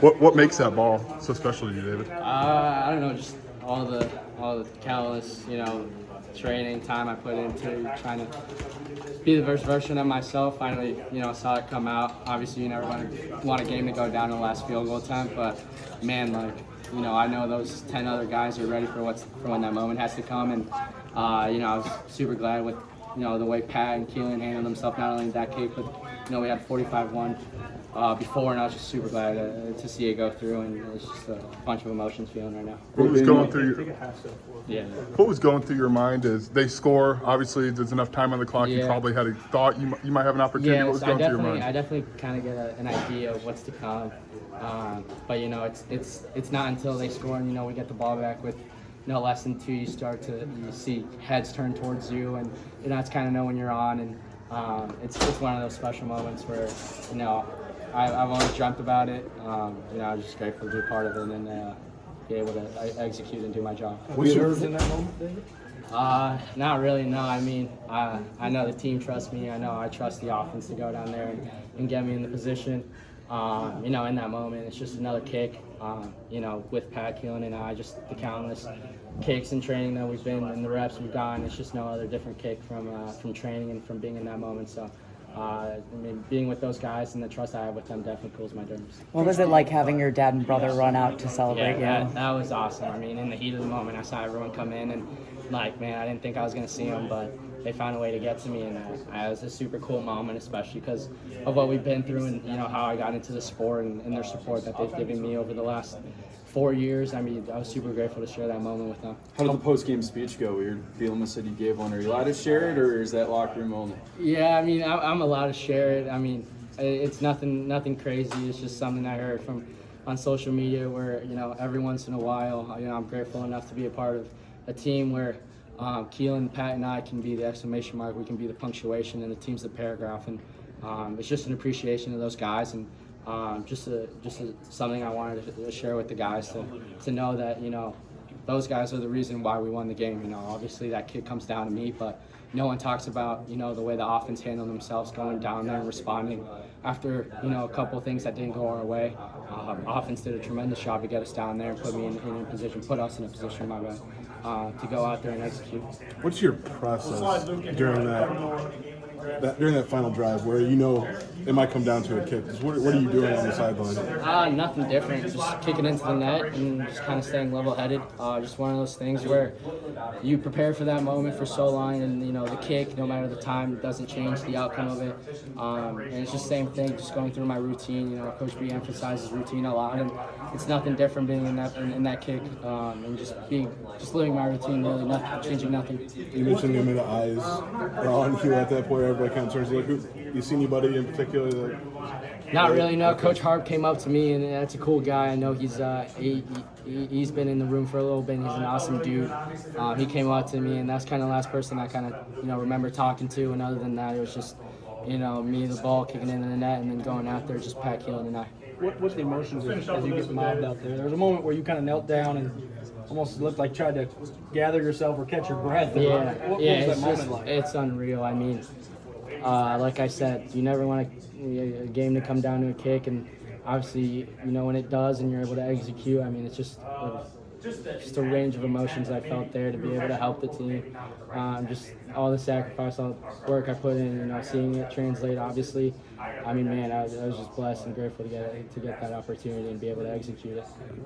What makes that ball so special to you, David? I don't know, just all the countless, training time I put into trying to be the best version of myself. Finally, saw it come out. Obviously, you never want a game to go down to the last field goal attempt, but man, I know those 10 other guys are ready for when that moment has to come, and I was super glad with the way Pat and Keelan handled themselves, not only in that kick, but we had 45-1 before, and I was just super glad to see it go through, and it's just a bunch of emotions feeling right now. What was going through What was going through your mind as they score? Obviously, there's enough time on the clock. You probably had a thought you might have an opportunity. Yeah, what was going through your mind? I definitely kind of get an idea of what's to come, but it's not until they score and we get the ball back with less than 2, you see heads turn towards you, and it's kind of know when you're on, and it's one of those special moments where I've always dreamt about it. I was just grateful to be part of it and be able to execute and do my job. Was you nervous in that moment, David? Not really, no. I mean, I know the team trusts me. I know I trust the offense to go down there and get me in the position. In that moment, it's just another kick. With Pat, Keelan, and I, just the countless kicks in training that we've been and the reps we've gotten. It's just no other different kick from training and from being in that moment. So, being with those guys and the trust I have with them definitely cools my nerves. What was it like having your dad and brother run out to celebrate you? That was awesome. I mean, in the heat of the moment, I saw everyone come in, and I didn't think I was going to see them, but they found a way to get to me, and it was a super cool moment, especially because of what we've been through and how I got into the sport and their support that they've given me over the last 4 years. I mean, I was super grateful to share that moment with them. How did the post-game speech go? We heard Bielema said you gave one. Are you allowed to share it, or is that locker room only? Yeah, I mean, I'm allowed to share it. I mean, it's nothing crazy. It's just something I heard on social media where, every once in a while, I'm grateful enough to be a part of a team where Keelan, Pat, and I can be the exclamation mark. We can be the punctuation, and the team's the paragraph. And it's just an appreciation of those guys, and just something I wanted to share with the guys to know that those guys are the reason why we won the game. Obviously that kick comes down to me, but no one talks about the way the offense handled themselves, going down there and responding after a couple of things that didn't go our way. Offense did a tremendous job to get us down there and put us in a position, my bad, to go out there and execute. What's your process during that final drive where it might come down to a kick? What are you doing on the sideline? Nothing different. Just kicking into the net and just kind of staying level-headed. Just one of those things where you prepare for that moment for so long, and the kick, no matter the time, doesn't change the outcome of it. And it's just the same thing, just going through my routine. Coach B emphasizes routine a lot, and it's nothing different being in that kick, and just living my routine, really, changing nothing. You mentioned the amount of eyes are on you at that point. Everybody kind of turns to look. You see anybody in particular that? Not really, no. Coach Harp came up to me, and that's a cool guy. I know he's he's been in the room for a little bit, and he's an awesome dude. He came up to me, and that's kind of the last person I kind of remember talking to. And other than that, it was just me, the ball kicking into the net, and then going out there, just Pat, Keelan, and I. What's the emotions as you get mobbed out there? There was a moment where you kind of knelt down and almost looked like tried to gather yourself or catch your breath. What was that moment like? It's unreal. I mean, like I said, you never want a game to come down to a kick, and obviously, when it does and you're able to execute, I mean, it's just a range of emotions I felt there to be able to help the team. Just all the sacrifice, all the work I put in, seeing it translate, obviously. I mean, man, I was just blessed and grateful to get that opportunity and be able to execute it.